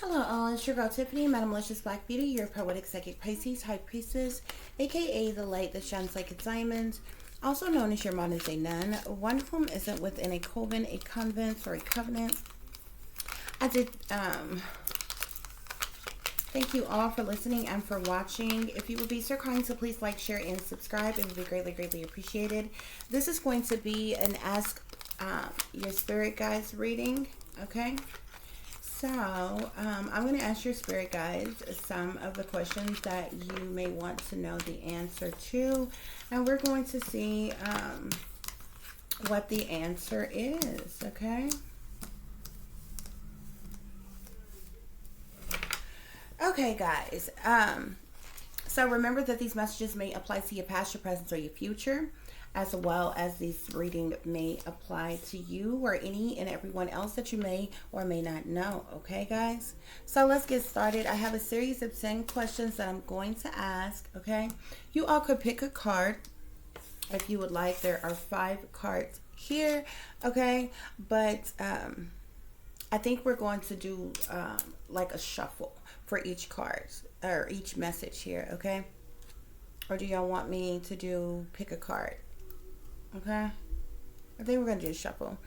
Hello all, it's your girl Tiffany, Madam Malicious Black Beauty, your poetic psychic Pisces, High Priestess, aka the light that shines like a diamond, also known as your modern day nun, one whom isn't within a coven, a convent, or a covenant. I did thank you all for listening and for watching. If you would be so kind to please like, share, and subscribe, it would be greatly, greatly appreciated. This is going to be an Ask Your Spirit Guides reading, okay? So, I'm going to ask your spirit guides some of the questions that you may want to know the answer to. And we're going to see what the answer is, okay? Okay, guys. So remember that these messages may apply to your past, your present, or your future, as well as this reading may apply to you or any and everyone else that you may or may not know. Okay, guys? So let's get started. I have a series of 10 questions that I'm going to ask, okay? You all could pick a card if you would like. There are 5 cards here, okay? But I think we're going to do like a shuffle for each card or each message here, okay? Or do y'all want me to do pick a card? Okay, I think we're gonna do a shuffle.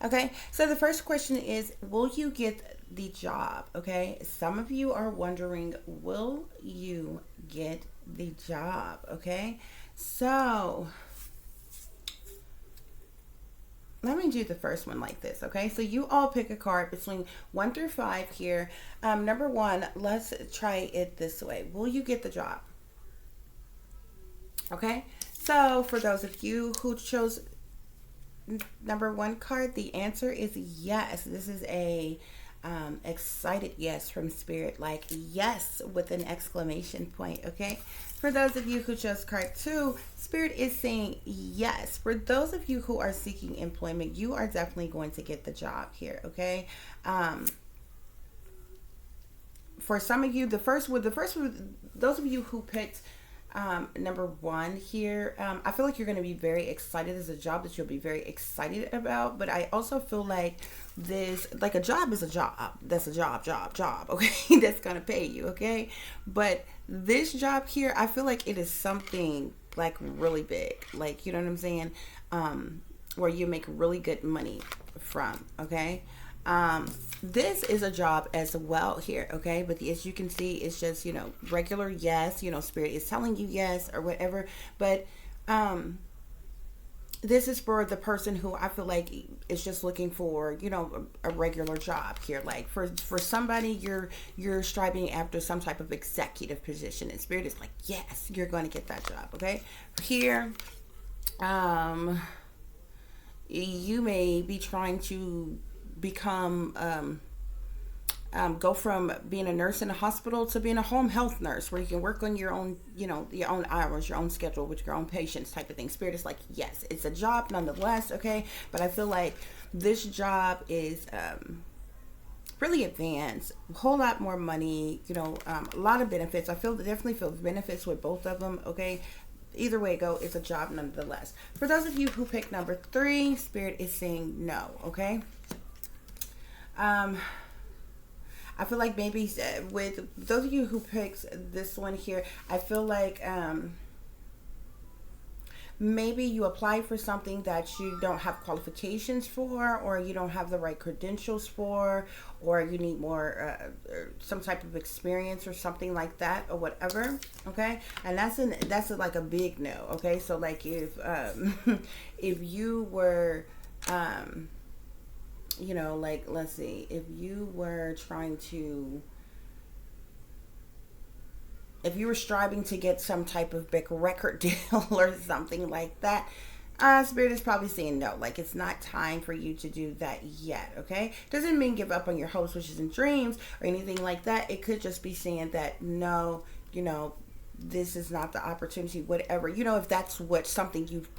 Okay, so the first question is, will you get the job? Okay, some of you are wondering, will you get the job? Okay, so let me do the first one like this. Okay, so you all pick a card between 1 through 5 here. Number 1, let's try it this way. Will you get the job? Okay, so for those of you who chose number 1 card, the answer is yes. This is a excited yes from spirit, like yes with an exclamation point. Okay, for those of you who chose card 2, spirit is saying yes. For those of you who are seeking employment, you are definitely going to get the job here. Okay, for some of you, those of you who picked number 1 here, I feel like you're going to be very excited. As a job that you'll be very excited about, but I also feel like this, like a job is a job. That's a job, okay? That's going to pay you, okay? But this job here, I feel like it is something like really big, like, you know what I'm saying? Where you make really good money from, okay? This is a job as well here, okay? But as you can see, it's just, regular yes, spirit is telling you yes or whatever. But this is for the person who I feel like is just looking for, a regular job here. Like for somebody, you're striving after some type of executive position, and spirit is like, yes, you're going to get that job, okay? Here, you may be trying to become go from being a nurse in a hospital to being a home health nurse, where you can work on your own, your own hours, your own schedule with your own patients, type of thing. Spirit is like, yes, it's a job nonetheless, okay? But I feel like this job is really advanced, a whole lot more money, a lot of benefits. Definitely feel benefits with both of them, okay? Either way it go, it's a job nonetheless. For those of you who picked number 3, spirit is saying no, okay? I feel like maybe with those of you who picked this one here, I feel like maybe you apply for something that you don't have qualifications for, or you don't have the right credentials for, or you need more some type of experience or something like that, or whatever, okay? And that's like a big no, okay? So like if if you were like, let's see, if you were striving to get some type of big record deal or something like that, spirit is probably saying no, like it's not time for you to do that yet, okay? Doesn't mean give up on your hopes, wishes, and dreams or anything like that. It could just be saying that no, this is not the opportunity, whatever, if that's what something you've,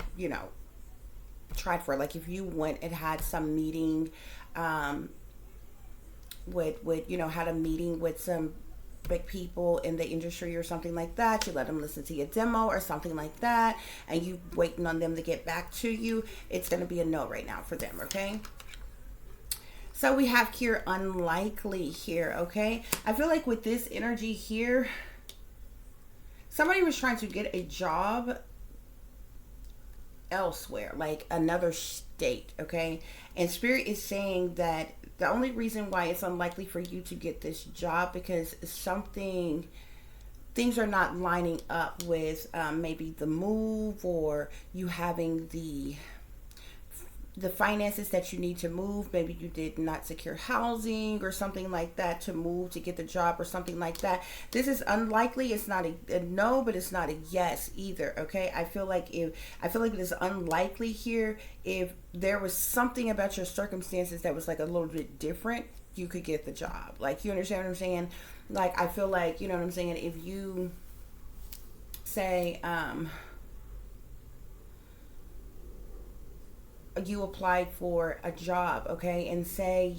tried for. Like if you went and had some meeting with had a meeting with some big people in the industry or something like that, you let them listen to your demo or something like that, and you waiting on them to get back to you, it's going to be a no right now for them, okay? So we have here unlikely here, okay? I feel like with this energy here, somebody was trying to get a job elsewhere, like another state, okay? And Spirit is saying that the only reason why it's unlikely for you to get this job because things are not lining up with maybe the move or you having the finances that you need to move. Maybe you did not secure housing or something like that to move to get the job or something like that. This is unlikely. It's not a no, but it's not a yes either. Okay. I feel like it is unlikely here. If there was something about your circumstances that was like a little bit different, you could get the job. Like, you understand what I'm saying? Like, I feel like, you know what I'm saying? If you say, you applied for a job, okay, and say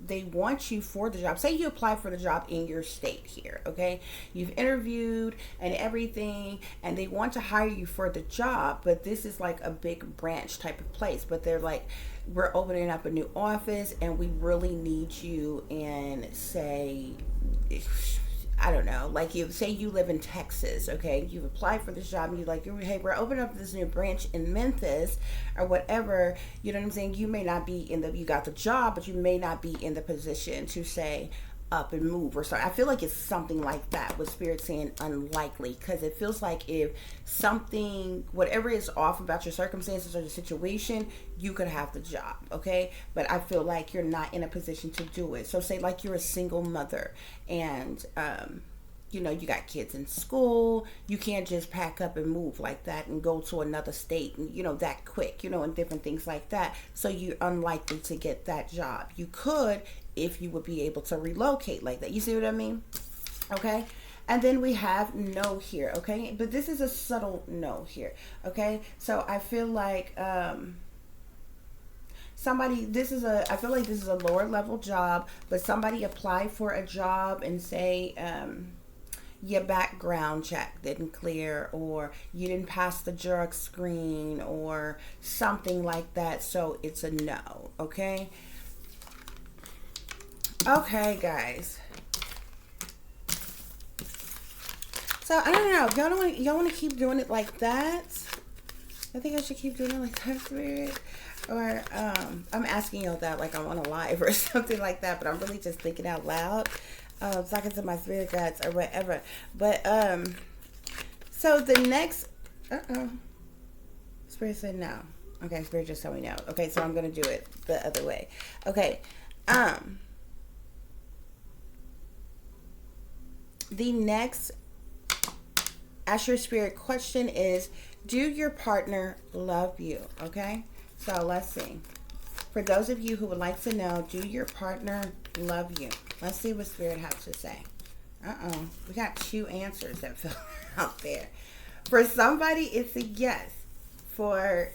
they want you for the job. Say you applied for the job in your state here, okay? You've interviewed and everything, and they want to hire you for the job, but this is like a big branch type of place. But they're like, we're opening up a new office, and we really need you in, say, I don't know, like you say you live in Texas, okay? You've applied for this job and you're like, hey, we're opening up this new branch in Memphis or whatever. You know what I'm saying? You may not be you got the job, but you may not be in the position to say up and move or something. I feel like it's something like that with Spirit saying unlikely, because it feels like if something, whatever is off about your circumstances or the situation, you could have the job, okay? But I feel like you're not in a position to do it. So say like you're a single mother and you know, you got kids in school, you can't just pack up and move like that and go to another state and, you know, that quick, you know, and different things like that. So you're unlikely to get that job. You could if you would be able to relocate like that. You see what I mean? Okay. And then we have no here, okay? But this is a subtle no here, okay? So I feel like I feel like this is a lower level job, but somebody applied for a job and say your background check didn't clear, or you didn't pass the drug screen or something like that. So it's a no, okay? Okay, guys. So I don't know. Y'all want to keep doing it like that? I think I should keep doing it like that, Spirit. Or I'm asking y'all that like I'm on a live or something like that, but I'm really just thinking out loud, talking to my spirit guides or whatever. But so the next, Spirit said no. Okay, Spirit just told me no. Okay, so I'm gonna do it the other way. Okay, the next Astro Spirit question is, do your partner love you? Okay, so let's see. For those of you who would like to know, do your partner love you? Let's see what Spirit has to say. We got 2 answers that fell out there. For somebody, it's a yes. For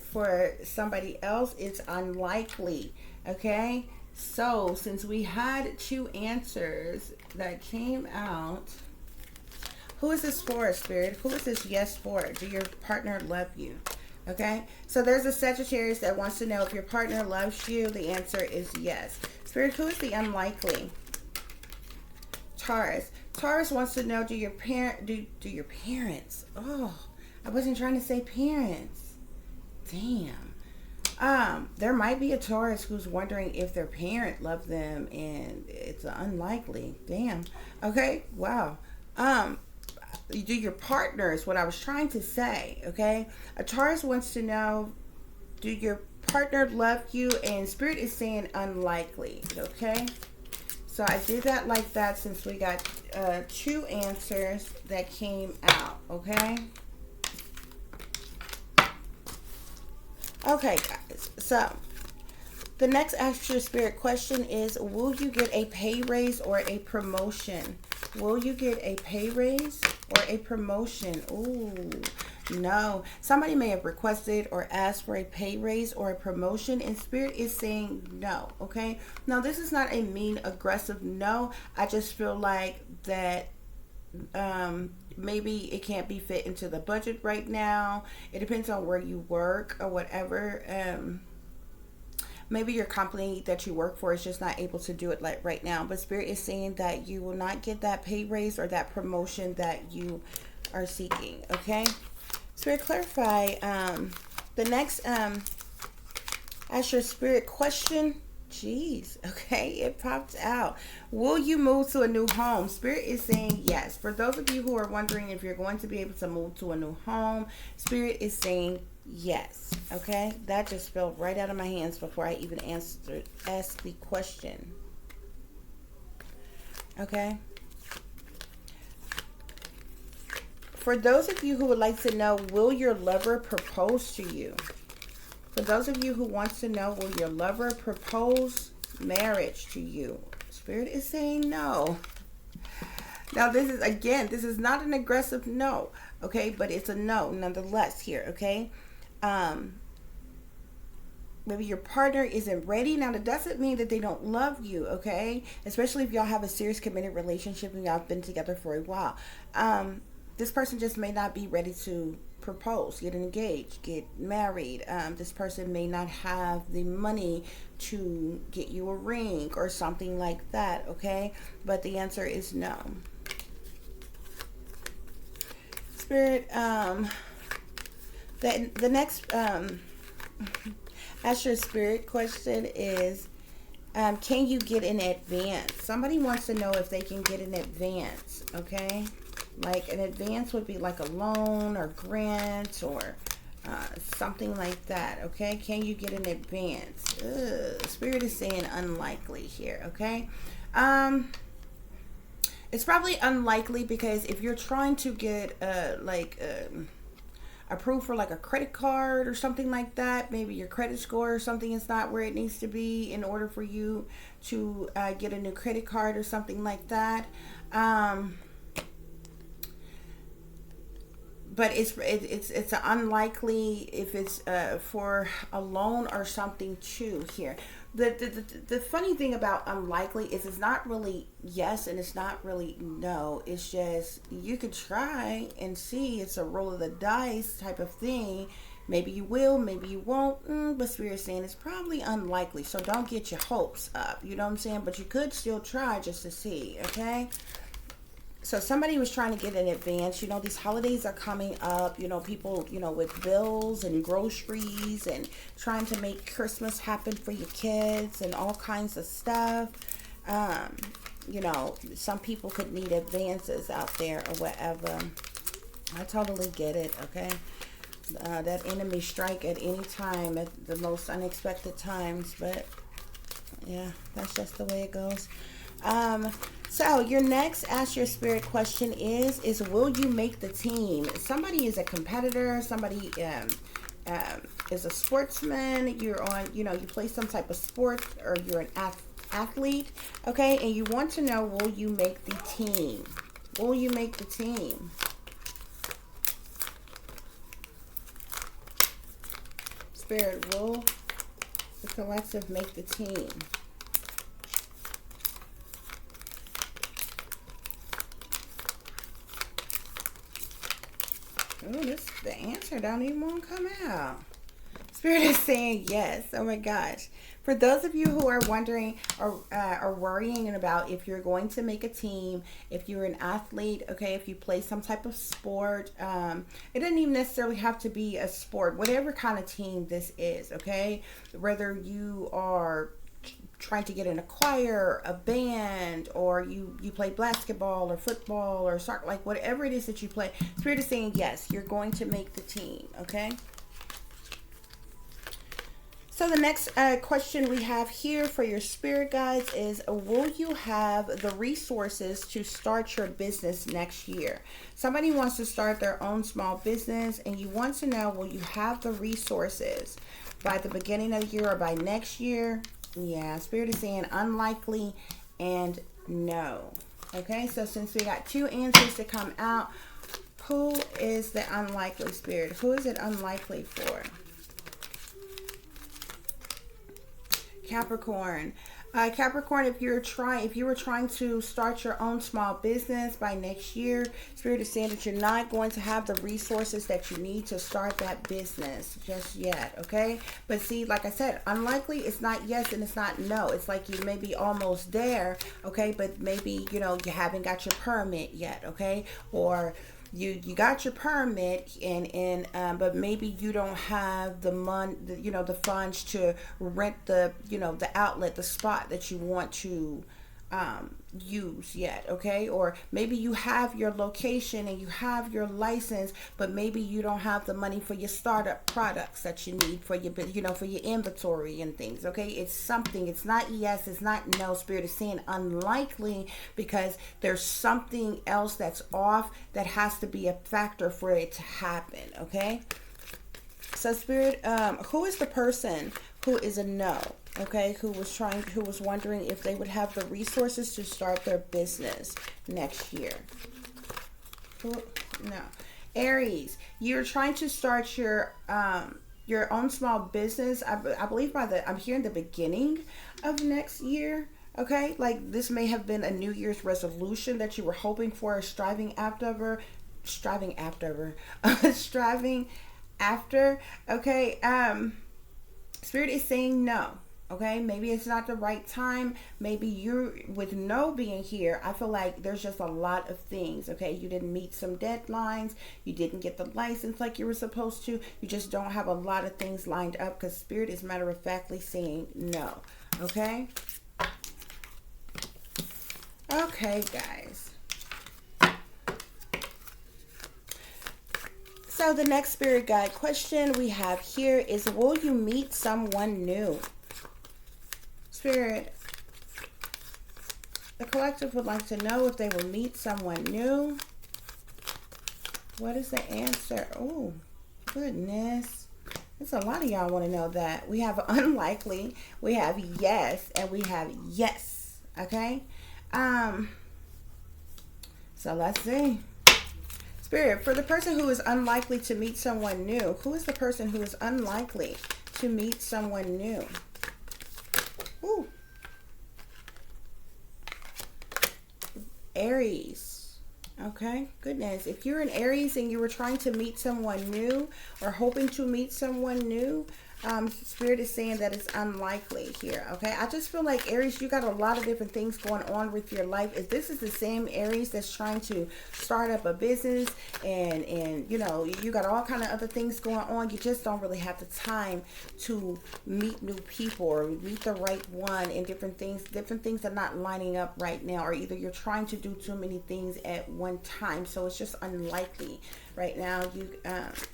somebody else, it's unlikely. Okay, so since we had 2 answers that came out, who is this for, Spirit? Who is this yes for? Do your partner love you? Okay, so there's a Sagittarius that wants to know if your partner loves you. The answer is yes. Spirit, who is the unlikely? Taurus. Taurus wants to know, do your parents? Oh, I wasn't trying to say parents. Damn. There might be a Taurus who's wondering if their parent loved them, and it's unlikely. Damn. Okay. Wow. You do your partner is what I was trying to say, okay? A Taurus wants to know, do your partner love you? And Spirit is saying unlikely, okay? So I did that like that since we got 2 answers that came out, okay? Okay, guys. So the next Astro Spirit question is, will you get a pay raise or a promotion? Will you get a pay raise or a promotion? Ooh, no. Somebody may have requested or asked for a pay raise or a promotion, and Spirit is saying no, okay? Now, this is not a mean, aggressive no. I just feel like that maybe it can't be fit into the budget right now. It depends on where you work or whatever. maybe your company that you work for is just not able to do it like right now. But Spirit is saying that you will not get that pay raise or that promotion that you are seeking. Okay. Spirit, clarify the next ask your spirit question. Jeez, okay, it popped out. Will you move to a new home? Spirit is saying yes. For those of you who are wondering if you're going to be able to move to a new home, Spirit is saying yes. Okay, that just fell right out of my hands before I even asked the question. Okay. For those of you who would like to know, will your lover propose to you? For those of you who want to know, will your lover propose marriage to you? Spirit is saying no. Now, this is, again, this is not an aggressive no, okay? But it's a no nonetheless here, okay? Maybe your partner isn't ready. Now, that doesn't mean that they don't love you, okay? Especially if y'all have a serious committed relationship and y'all have been together for a while. This person just may not be ready to propose, get engaged, get married. This person may not have the money to get you a ring or something like that, okay? But the answer is no. Spirit, the next ask your spirit question is, can you get in advance? Somebody wants to know if they can get in advance, okay? Like an advance would be like a loan or grant or something like that, okay? Can you get an advance? Spirit is saying unlikely here, okay? It's probably unlikely because if you're trying to get approved for like a credit card or something like that, maybe your credit score or something is not where it needs to be in order for you to get a new credit card or something like that. But it's unlikely if it's for a loan or something too here. The funny thing about unlikely is it's not really yes and it's not really no. It's just you could try and see. It's a roll of the dice type of thing. Maybe you will, maybe you won't. But Spirit's saying it's probably unlikely. So don't get your hopes up. You know what I'm saying? But you could still try just to see, okay? So somebody was trying to get in advance. You know, these holidays are coming up. You know, people, you know, with bills and groceries and trying to make Christmas happen for your kids and all kinds of stuff. You know, some people could need advances out there or whatever. I totally get it, okay? That enemy strike at any time, at the most unexpected times. But, yeah, that's just the way it goes. So your next ask your spirit question is will you make the team? Somebody is a competitor, somebody is a sportsman, you're on, you know, you play some type of sport or you're an athlete, okay? And you want to know, will you make the team? Will you make the team? Spirit, will the collective make the team? Oh, the answer don't even want to come out. Spirit is saying yes. Oh my gosh. For those of you who are wondering or are worrying about if you're going to make a team, if you're an athlete, okay, if you play some type of sport, it doesn't even necessarily have to be a sport, whatever kind of team this is, okay? Whether you are trying to get in a choir, a band, or you play basketball or football or soccer, like whatever it is that you play, Spirit is saying yes, you're going to make the team, okay? So the next question we have here for your spirit guides is, will you have the resources to start your business next year? Somebody wants to start their own small business and you want to know, will you have the resources by the beginning of the year or by next year? Yeah, Spirit is saying unlikely and no. Okay, so since we got two answers to come out, who is the unlikely spirit? Who is it unlikely for? Capricorn. Capricorn, if you were trying to start your own small business by next year, Spirit is saying that you're not going to have the resources that you need to start that business just yet, okay? But see, like I said, unlikely, it's not yes and it's not no. It's like you may be almost there, okay? But maybe, you know, you haven't got your permit yet, okay? Or you got your permit and but maybe you don't have the money, you know, the funds to rent the, you know, the outlet, the spot that you want to use yet, okay? Or maybe you have your location and you have your license, but maybe you don't have the money for your startup products that you need for your, you know, for your inventory and things, okay? It's something. It's not yes, it's not no. Spirit is saying unlikely because there's something else that's off that has to be a factor for it to happen, okay? So Spirit, who is the person who is a no? Okay, who was wondering if they would have the resources to start their business next year. No. Aries, you're trying to start your own small business. I believe I'm hearing the beginning of next year. Okay, like this may have been a New Year's resolution that you were hoping for, striving after. Okay, Spirit is saying no. Okay, maybe it's not the right time. Maybe you're, with no being here, I feel like there's just a lot of things. Okay, you didn't meet some deadlines. You didn't get the license like you were supposed to. You just don't have a lot of things lined up because Spirit is matter of factly saying no. Okay. Okay, guys. So the next Spirit guide question we have here is, will you meet someone new? Spirit, the collective would like to know if they will meet someone new. What is the answer? Oh, goodness. There's a lot of y'all want to know that. We have unlikely, we have yes, and we have yes. Okay? So let's see. Spirit, for the person who is unlikely to meet someone new, who is the person who is unlikely to meet someone new? Ooh. Aries. Okay, goodness. If you're an Aries and you were trying to meet someone new or hoping to meet someone new, Spirit is saying that it's unlikely here. Okay, I just feel like Aries, you got a lot of different things going on with your life. If this is the same Aries that's trying to start up a business and you know, you got all kind of other things going on, you just don't really have the time to meet new people or meet the right one, and different things are not lining up right now, or either you're trying to do too many things at one time, so it's just unlikely right now. You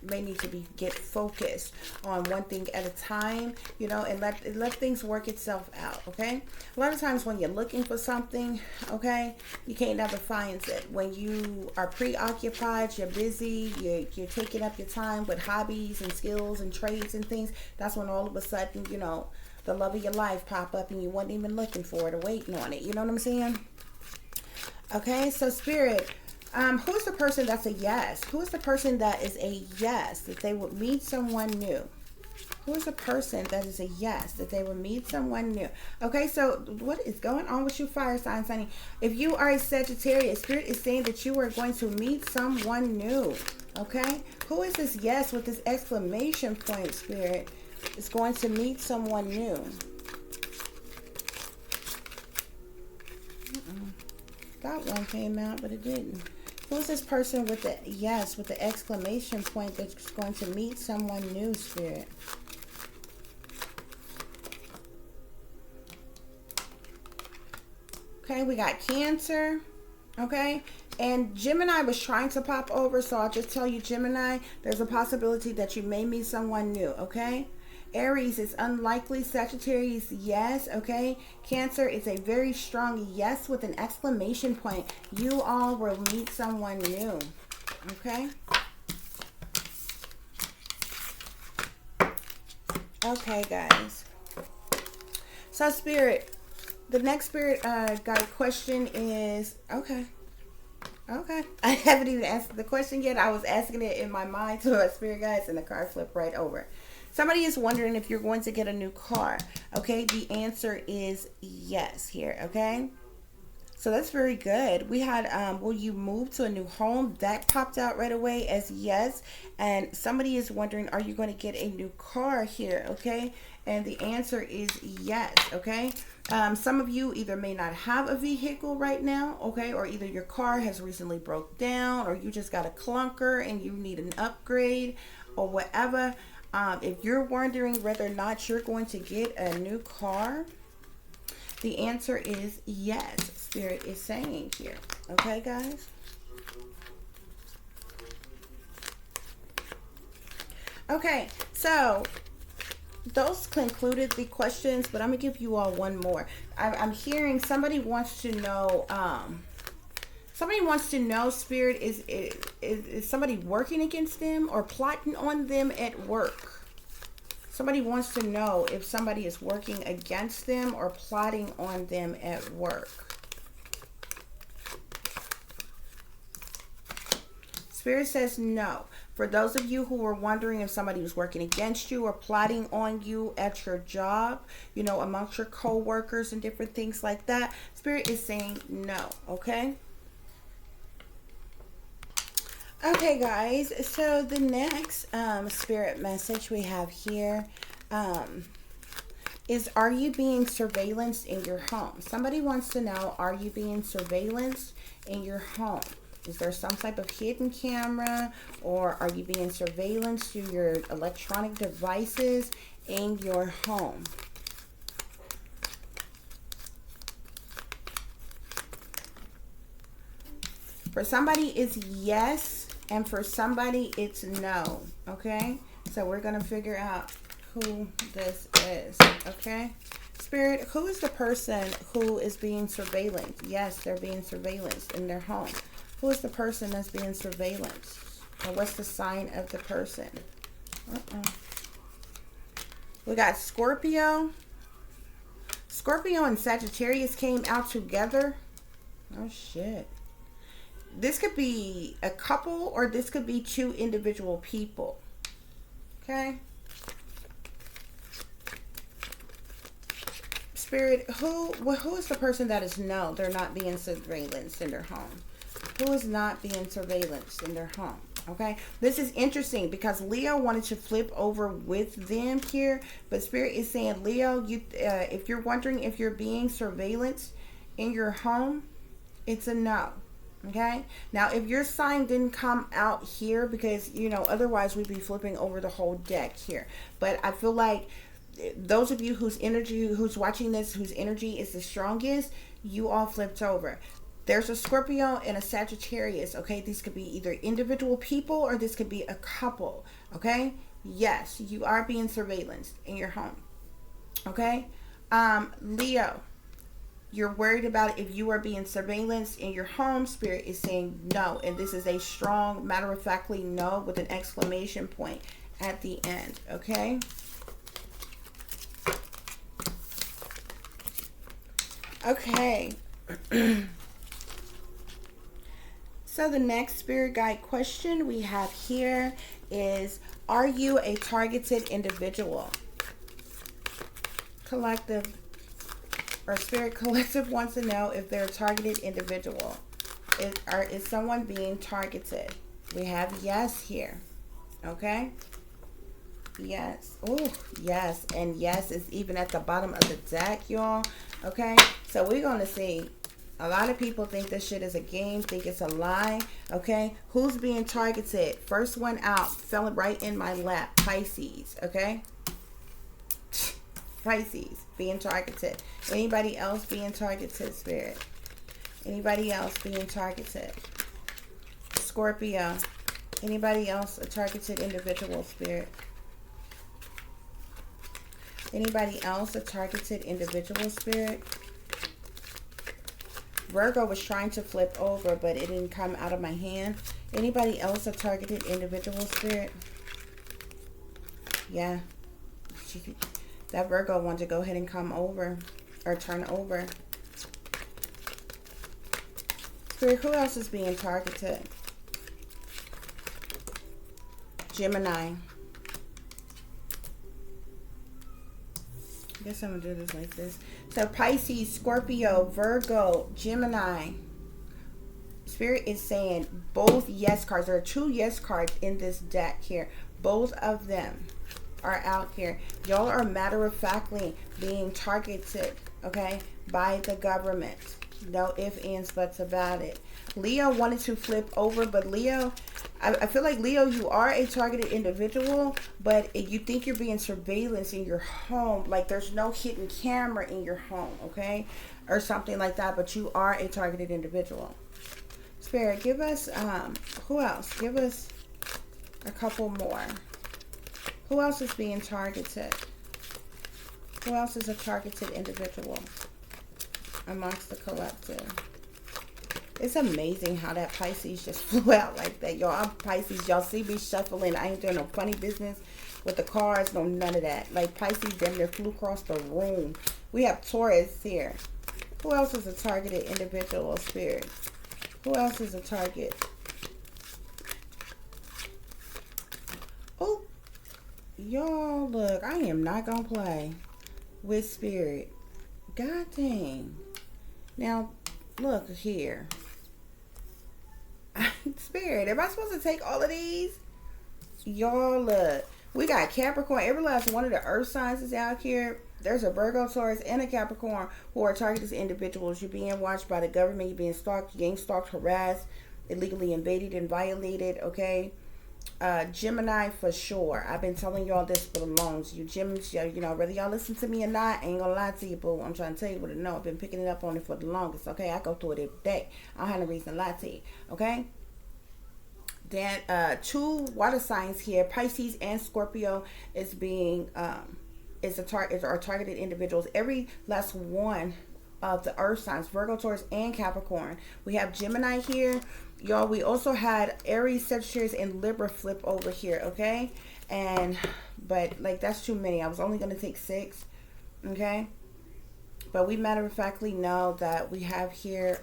may need to get focused on one thing at a time, you know, and let things work itself out. Okay, a lot of times when you're looking for something, okay, you can't never find it. When you are preoccupied, you're busy, you're taking up your time with hobbies and skills and trades and things, that's when all of a sudden, you know, the love of your life pop up and you weren't even looking for it or waiting on it. You know what I'm saying? Okay, so Spirit, who's the person that's a yes? Who is the person that is a yes, that they would meet someone new? Who is the person that is a yes, that they would meet someone new? Okay, so what is going on with you, fire signs, honey? If you are a Sagittarius, Spirit is saying that you are going to meet someone new. Okay, who is this yes with this exclamation point? Spirit is going to meet someone new. Thought one came out, but it didn't. Who's this person with the yes, with the exclamation point, that's going to meet someone new, Spirit? Okay, we got Cancer. Okay, and Gemini was trying to pop over, so I'll just tell you, Gemini, there's a possibility that you may meet someone new. Okay, Aries is unlikely. Sagittarius, yes. Okay, Cancer is a very strong yes with an exclamation point. You all will meet someone new. Okay. Okay, guys. So Spirit, the next Spirit guide question is, okay. I haven't even answered the question yet. I was asking it in my mind to our Spirit guides, and the card flipped right over. Somebody is wondering if you're going to get a new car. Okay, the answer is yes here. Okay, so that's very good. We had, will you move to a new home? That popped out right away as yes. And somebody is wondering, are you going to get a new car here? Okay, and the answer is yes. Okay, some of you either may not have a vehicle right now, okay, or either your car has recently broke down, or you just got a clunker and you need an upgrade or whatever. If you're wondering whether or not you're going to get a new car, the answer is yes. Spirit is saying here. Okay, guys? Okay, so those concluded the questions, but I'm going to give you all one more. I'm hearing somebody wants to know, Spirit, is somebody working against them or plotting on them at work? Somebody wants to know if somebody is working against them or plotting on them at work. Spirit says no. For those of you who were wondering if somebody was working against you or plotting on you at your job, you know, amongst your co-workers and different things like that, Spirit is saying no, okay? Okay, guys, so the next Spirit message we have here is, are you being surveillanced in your home? Somebody wants to know, are you being surveillanced in your home? Is there some type of hidden camera, or are you being surveillanced through your electronic devices in your home? For somebody, it's yes, and for somebody, it's no, okay? So we're going to figure out who this is, okay? Spirit, who is the person who is being surveillanced? Yes, they're being surveillanced in their home. Who is the person that's being surveillanced? And what's the sign of the person? We got Scorpio. Scorpio and Sagittarius came out together. Oh, shit. This could be a couple, or this could be two individual people. Okay? Spirit, who is the person that is no, they're not being surveillanced in their home? Who is not being surveillanced in their home? Okay, this is interesting because Leo wanted to flip over with them here, but Spirit is saying, Leo, you, if you're wondering if you're being surveillanced in your home, it's a no. Okay, now if your sign didn't come out here, because you know otherwise we'd be flipping over the whole deck here, but I feel like those of you whose energy, who's watching this, whose energy is the strongest, you all flipped over. There's a Scorpio and a Sagittarius, okay? These could be either individual people or this could be a couple, okay? Yes, you are being surveillanced in your home, okay? Leo, you're worried about if you are being surveillanced in your home. Spirit is saying no, and this is a strong, matter-of-factly no with an exclamation point at the end, okay? Okay. So the next spirit guide question we have here is, are you a targeted individual? Collective, or Spirit Collective wants to know if they're a targeted individual. Is someone being targeted? We have yes here. Okay? Yes. Oh, yes. And yes is even at the bottom of the deck, y'all. Okay? So we're going to see. A lot of people think this shit is a game, think it's a lie. Okay? Who's being targeted? First one out. Fell right in my lap. Pisces. Okay? Pisces being targeted. Anybody else being targeted, Spirit? Anybody else being targeted? Scorpio. Anybody else a targeted individual, Spirit? Anybody else a targeted individual, Spirit? Virgo was trying to flip over, but it didn't come out of my hand. Anybody else a targeted individual, Spirit? Yeah. That Virgo wanted to go ahead and come over, or turn over. Spirit, who else is being targeted? Gemini. guess I'm gonna do this like this. So Pisces, Scorpio, Virgo, Gemini. Spirit is saying both yes cards. There are 2 yes cards in this deck here. Both of them are out here. Y'all are matter-of-factly being targeted, okay, by the government. No ifs, ands, buts about it. Leo wanted to flip over, but Leo, I feel like Leo, you are a targeted individual, but you think you're being surveillance in your home. Like there's no hidden camera in your home, okay? Or something like that, but you are a targeted individual. Spirit, give us, who else? Give us a couple more. Who else is being targeted? Who else is a targeted individual amongst the collective? It's amazing how that Pisces just flew out like that. Y'all, I'm Pisces. Y'all see me shuffling. I ain't doing no funny business with the cards. No, none of that. Like Pisces damn near flew across the room. We have Taurus here. Who else is a targeted individual, Spirit? Who else is a target? Oh, y'all, look, I am not going to play with Spirit. God dang. Now, look here. Spirit, am I supposed to take all of these? Y'all, look. We got Capricorn. Every last one of the earth signs is out here. There's a Virgo, Taurus, and a Capricorn who are targeted individuals. You're being watched by the government. You're being stalked, gang stalked, harassed, illegally invaded and violated, okay? Gemini for sure. I've been telling y'all this for the longest. You Geminis, you know, whether y'all listen to me or not, I ain't gonna lie to you, boo. I'm trying to tell you what I know. I've been picking it up on it for the longest, okay? I go through it every day. I don't have no reason to lie to you, okay? Then 2 water signs here, Pisces and Scorpio, is being are targeted individuals. Every last one of the earth signs, Virgo, Taurus, and Capricorn. We have Gemini here. Y'all, we also had Aries, Sagittarius, and Libra flip over here, okay? But like that's too many. I was only gonna take 6, okay? But we matter-of-factly know that we have here,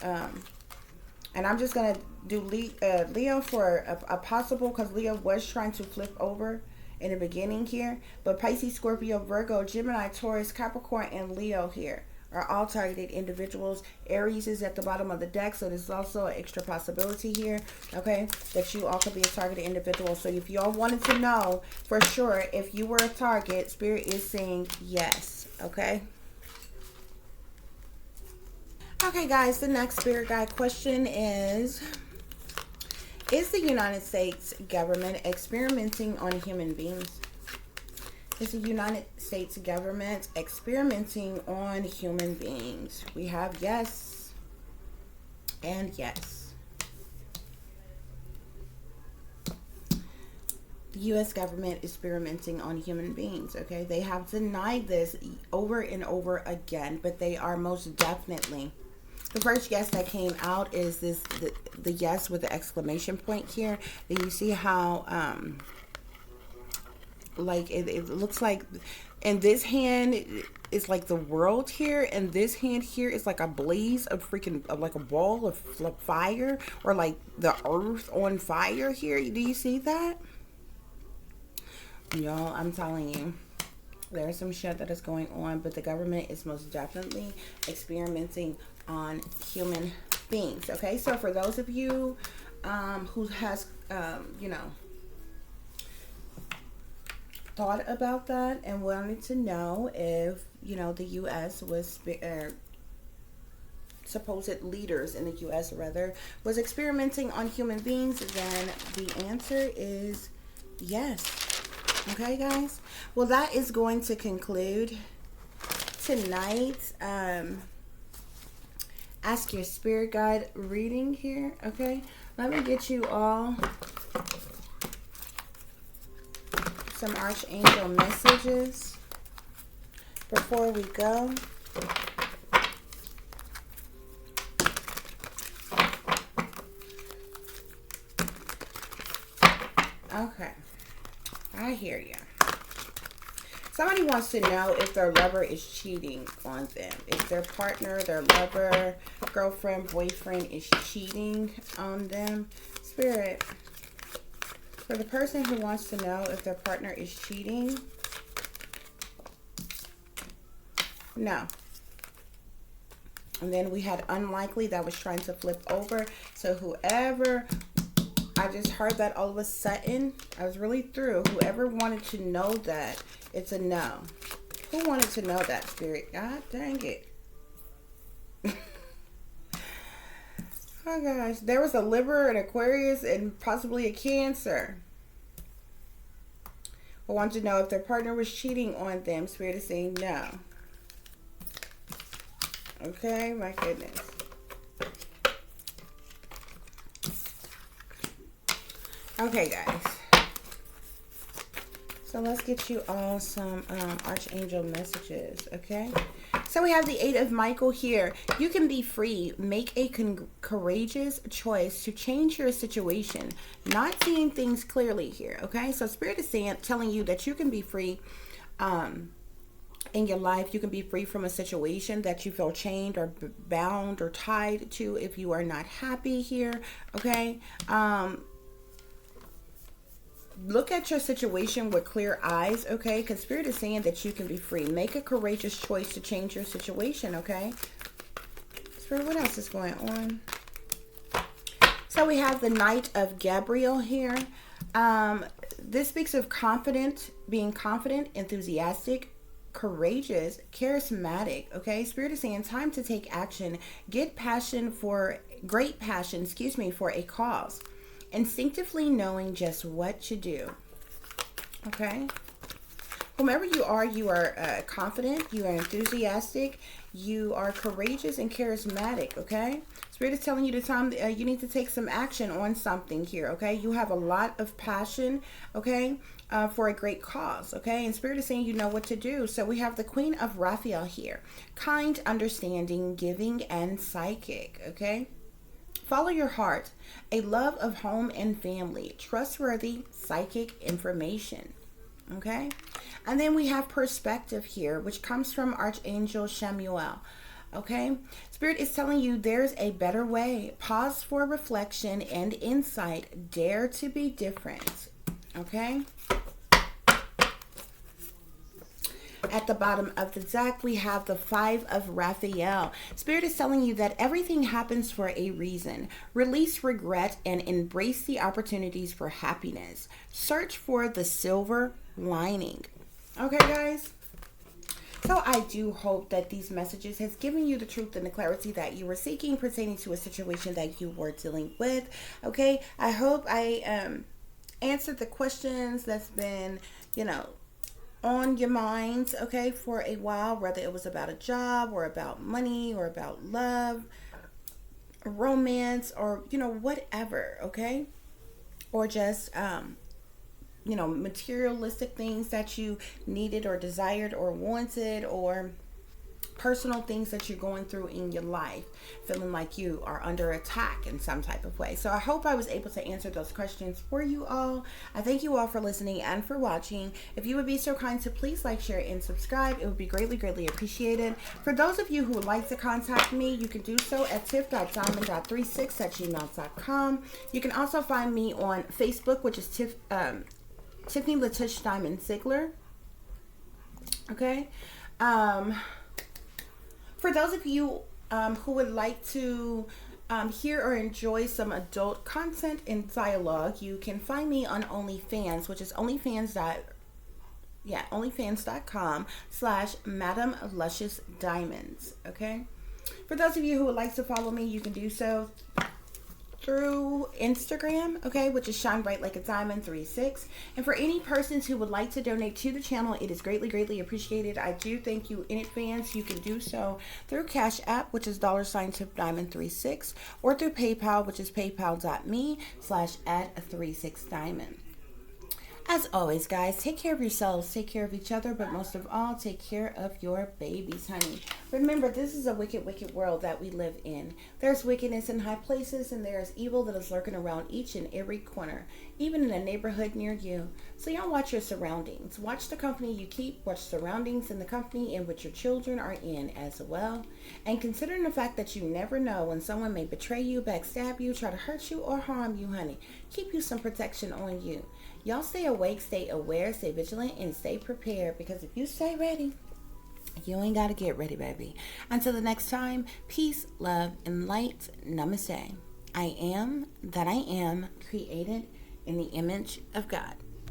and I'm just gonna do Leo for a possible, because Leo was trying to flip over in the beginning here. But Pisces, Scorpio, Virgo, Gemini, Taurus, Capricorn, and Leo here are all targeted individuals. Aries is at the bottom of the deck, so there's also an extra possibility here, okay, that you all could be a targeted individual. So if y'all wanted to know for sure if you were a target, Spirit is saying yes, okay? Okay, guys, the next Spirit Guide question is the United States government experimenting on human beings? Is the United States government experimenting on human beings? We have yes and yes. The U.S. government is experimenting on human beings, okay? They have denied this over and over again, but they are most definitely. The first yes that came out is the yes with the exclamation point here. And you see how like it looks like in this hand it's like the world here, and this hand here is like a blaze of freaking like a ball of fire, or like the earth on fire here. Do you see that? Y'all, I'm telling you, there's some shit that is going on, but the government is most definitely experimenting on human beings, okay? So for those of you who has you know, thought about that and wanted to know if, you know, the U.S. was supposed leaders in the U.S. rather was experimenting on human beings, then the answer is yes. Okay, guys? Well, that is going to conclude tonight's Ask Your Spirit Guide reading here, okay? Let me get you all some Archangel messages before we go. Okay, I hear you. Somebody wants to know if their lover is cheating on them. If their partner, their lover, girlfriend, boyfriend is cheating on them. Spirit, for the person who wants to know if their partner is cheating, No. And then we had unlikely, that was trying to flip over. So whoever, I just heard that all of a sudden, I was really through. Whoever wanted to know that, it's a no. Who wanted to know that, Spirit? God dang it. Oh gosh, there was a Libra, an Aquarius, and possibly a Cancer. I want to know if their partner was cheating on them. Spirit is saying no. Okay, my goodness. Okay, guys. So let's get you all some Archangel messages, okay? So we have the Eight of Michael here. You can be free. Make a courageous choice to change your situation. Not seeing things clearly here, okay? So Spirit is telling you that you can be free in your life. You can be free from a situation that you feel chained or bound or tied to if you are not happy here, okay? Look at your situation with clear eyes, okay? Because Spirit is saying that you can be free. Make a courageous choice to change your situation, okay? Spirit, what else is going on? So we have the Knight of Gabriel here. This speaks of being confident, enthusiastic, courageous, charismatic, okay? Spirit is saying time to take action. Get great passion, for a cause. Instinctively knowing just what to do, okay? Whomever you are confident, you are enthusiastic, you are courageous and charismatic, okay? Spirit is telling you the time you need to take some action on something here, okay? You have a lot of passion, okay, for a great cause, okay? And Spirit is saying you know what to do. So we have the Queen of Raphael here. Kind, understanding, giving, and psychic, okay? Follow your heart, a love of home and family, trustworthy psychic information, okay? And then we have perspective here, which comes from Archangel Chamuel, okay? Spirit is telling you there's a better way. Pause for reflection and insight. Dare to be different, okay? At the bottom of the deck, we have the Five of Raphael. Spirit is telling you that everything happens for a reason. Release regret and embrace the opportunities for happiness. Search for the silver lining. Okay, guys? So I do hope that these messages has given you the truth and the clarity that you were seeking pertaining to a situation that you were dealing with. Okay? I hope I answered the questions that's been, on your minds, okay, for a while, whether it was about a job or about money or about love, romance, or, whatever, okay, or just, materialistic things that you needed or desired or wanted, or personal things that you're going through in your life, feeling like you are under attack in some type of way. So I hope I was able to answer those questions for you all. I thank you all for listening and for watching. If you would be so kind to please like, share, and subscribe, it would be greatly, greatly appreciated. For those of you who would like to contact me, you can do so at tiff.diamond.36@gmail.com. You can also find me on Facebook, which is Tiffany Latish Diamond Ziegler. Okay. For those of you who would like to hear or enjoy some adult content and dialogue, you can find me on OnlyFans, which is onlyfans.com/Madam Luscious Diamonds. Okay. For those of you who would like to follow me, you can do so through Instagram, okay, which is Shine Bright Like a Diamond 36. And for any persons who would like to donate to the channel, it is greatly, greatly appreciated. I do thank you in advance. You can do so through Cash App, which is $Diamond36, or through PayPal, which is paypal.me/@36diamond. As always, guys, take care of yourselves, take care of each other, but most of all, take care of your babies, honey. Remember, this is a wicked, wicked world that we live in. There's wickedness in high places, and there's evil that is lurking around each and every corner, even in a neighborhood near you. So y'all watch your surroundings. Watch the company you keep. Watch surroundings and the company in which your children are in as well. And considering the fact that you never know when someone may betray you, backstab you, try to hurt you, or harm you, honey, keep you some protection on you. Y'all stay awake, stay aware, stay vigilant, and stay prepared, because if you stay ready, You ain't got to get ready, baby. Until the next time, peace, love, and light. Namaste. I am that I am, created in the image of God.